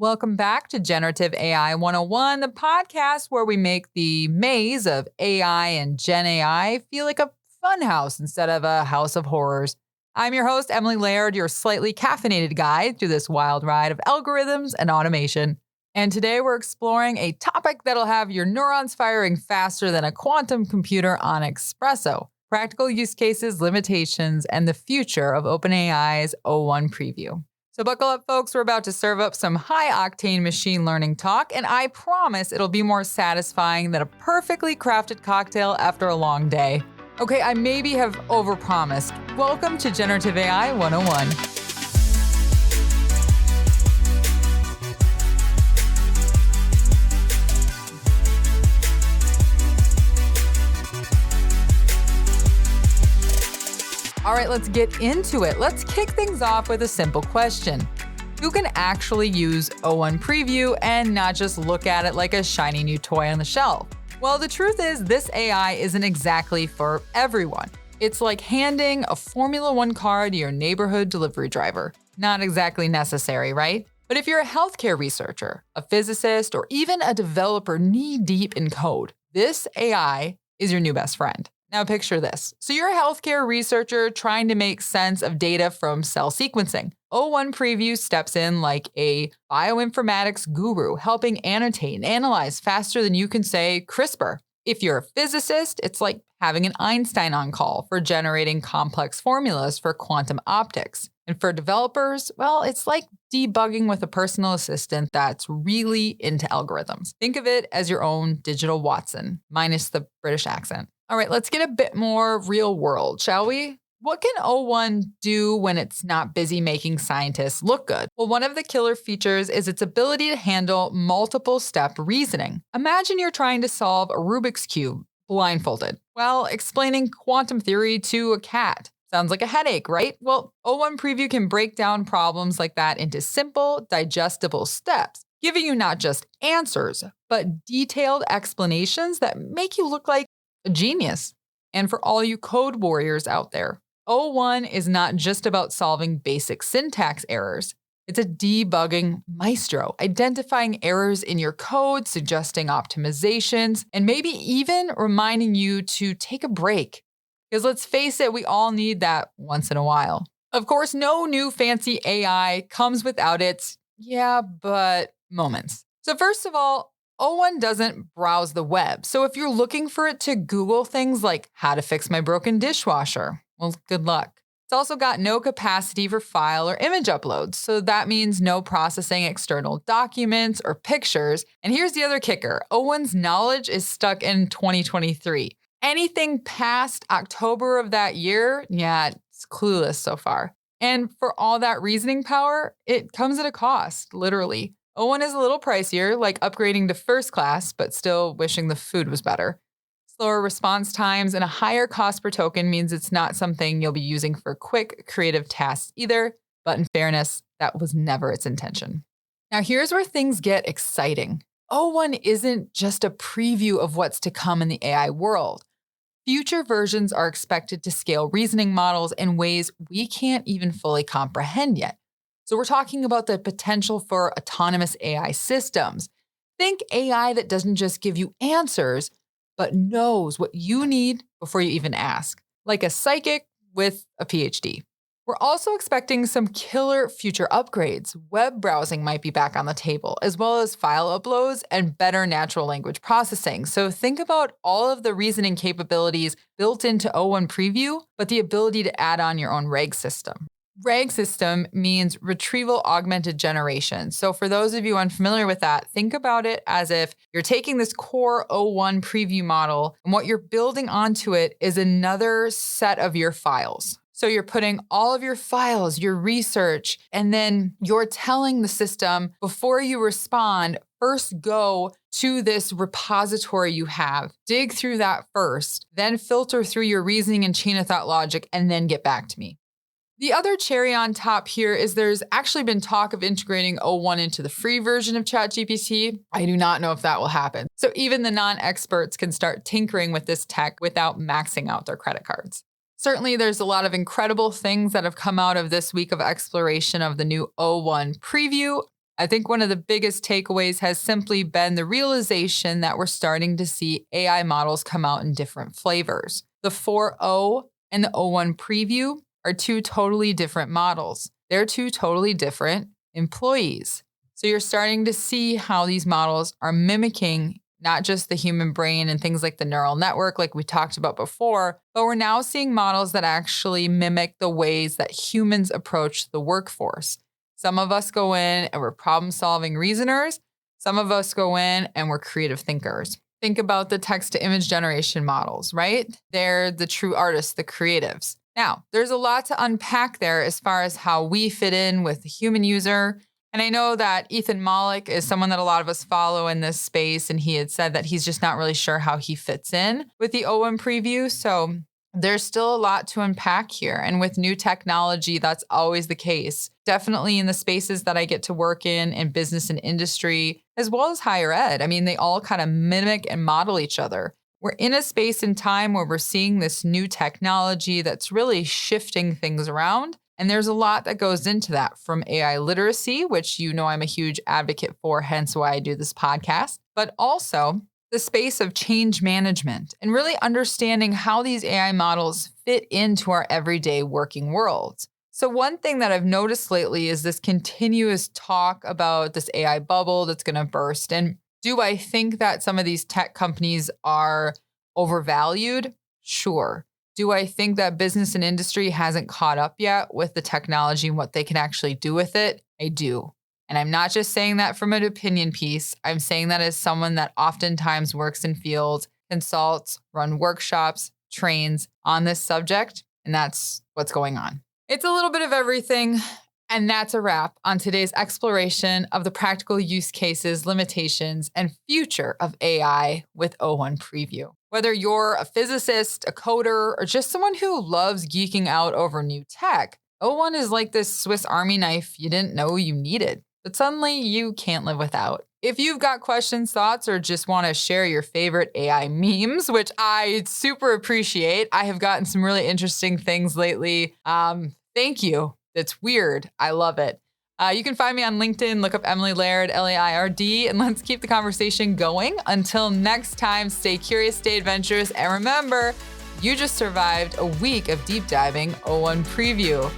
Welcome back to Generative AI 101, the podcast where we make the maze of AI and Gen AI feel like a fun house instead of a house of horrors. I'm your host, Emily Laird, your slightly caffeinated guide through this wild ride of algorithms and automation. And today we're exploring a topic that'll have your neurons firing faster than a quantum computer on espresso. Practical use cases, limitations, and the future of OpenAI's O1 preview. So buckle up, folks. We're about to serve up some high-octane machine learning talk, and I promise it'll be more satisfying than a perfectly crafted cocktail after a long day. Okay, I maybe have overpromised. Welcome to Generative AI 101. All right, let's get into it. Let's kick things off with a simple question. Who can actually use O1 Preview and not just look at it like a shiny new toy on the shelf? Well, the truth is this AI isn't exactly for everyone. It's like handing a Formula One car to your neighborhood delivery driver. Not exactly necessary, right? But if you're a healthcare researcher, a physicist, or even a developer knee-deep in code, this AI is your new best friend. Now picture this. So you're a healthcare researcher trying to make sense of data from cell sequencing. O1 Preview steps in like a bioinformatics guru, helping annotate and analyze faster than you can say CRISPR. If you're a physicist, it's like having an Einstein on call for generating complex formulas for quantum optics. And for developers, well, it's like debugging with a personal assistant that's really into algorithms. Think of it as your own digital Watson, minus the British accent. All right, let's get a bit more real world, shall we? What can O1 do when it's not busy making scientists look good? Well, one of the killer features is its ability to handle multiple step reasoning. Imagine you're trying to solve a Rubik's Cube blindfolded. Well, explaining quantum theory to a cat. Sounds like a headache, right? Well, O1 Preview can break down problems like that into simple, digestible steps, giving you not just answers, but detailed explanations that make you look like a genius. And for all you code warriors out there, O1 is not just about solving basic syntax errors. It's a debugging maestro, identifying errors in your code, suggesting optimizations, and maybe even reminding you to take a break. Because let's face it, we all need that once in a while. Of course, no new fancy AI comes without its, yeah, but moments. So first of all, O1 doesn't browse the web. So if you're looking for it to Google things like how to fix my broken dishwasher, well, good luck. It's also got no capacity for file or image uploads. So that means no processing external documents or pictures. And here's the other kicker. O1's knowledge is stuck in 2023. Anything past October of that year, yeah, it's clueless so far. And for all that reasoning power, it comes at a cost, literally. O1 is a little pricier, like upgrading to first class, but still wishing the food was better. Slower response times and a higher cost per token means it's not something you'll be using for quick, creative tasks either. But in fairness, that was never its intention. Now here's where things get exciting. O1 isn't just a preview of what's to come in the AI world. Future versions are expected to scale reasoning models in ways we can't even fully comprehend yet. So we're talking about the potential for autonomous AI systems. Think AI that doesn't just give you answers, but knows what you need before you even ask, like a psychic with a PhD. We're also expecting some killer future upgrades. Web browsing might be back on the table, as well as file uploads and better natural language processing. So think about all of the reasoning capabilities built into O1 Preview, but the ability to add on your own RAG system. RAG system means retrieval augmented generation. So for those of you unfamiliar with that, think about it as if you're taking this core O1 preview model and what you're building onto it is another set of your files. So you're putting all of your files, your research, and then you're telling the system before you respond, first go to this repository you have, dig through that first, then filter through your reasoning and chain of thought logic, and then get back to me. The other cherry on top here is there's actually been talk of integrating O1 into the free version of ChatGPT. I do not know if that will happen. So even the non-experts can start tinkering with this tech without maxing out their credit cards. Certainly, there's a lot of incredible things that have come out of this week of exploration of the new O1 preview. I think one of the biggest takeaways has simply been the realization that we're starting to see AI models come out in different flavors. The 4.0 and the O1 preview are two totally different models. They're two totally different employees. So you're starting to see how these models are mimicking not just the human brain and things like the neural network, like we talked about before, but we're now seeing models that actually mimic the ways that humans approach the workforce. Some of us go in and we're problem-solving reasoners. Some of us go in and we're creative thinkers. Think about the text-to-image generation models, right? They're the true artists, the creatives. Now, there's a lot to unpack there as far as how we fit in with the human user. And I know that Ethan Mollick is someone that a lot of us follow in this space, and he had said that he's just not really sure how he fits in with the O1 preview. So there's still a lot to unpack here. And with new technology, that's always the case. Definitely in the spaces that I get to work in business and industry, as well as higher ed. I mean, they all kind of mimic and model each other. We're in a space and time where we're seeing this new technology that's really shifting things around. And there's a lot that goes into that, from AI literacy, which you know I'm a huge advocate for, hence why I do this podcast, but also the space of change management and really understanding how these AI models fit into our everyday working world. So one thing that I've noticed lately is this continuous talk about this AI bubble that's going to burst. And do I think that some of these tech companies are overvalued? Sure. Do I think that business and industry hasn't caught up yet with the technology and what they can actually do with it? I do. And I'm not just saying that from an opinion piece. I'm saying that as someone that oftentimes works in fields, consults, run workshops, trains on this subject, and that's what's going on. It's a little bit of everything. And that's a wrap on today's exploration of the practical use cases, limitations, and future of AI with O1 Preview. Whether you're a physicist, a coder, or just someone who loves geeking out over new tech, O1 is like this Swiss Army knife you didn't know you needed, but suddenly you can't live without. If you've got questions, thoughts, or just want to share your favorite AI memes, which I super appreciate, I have gotten some really interesting things lately. Thank you. It's weird. I love it. You can find me on LinkedIn. Look up Emily Laird, Laird, and let's keep the conversation going. Until next time, stay curious, stay adventurous, and remember, you just survived a week of deep diving O1 Preview.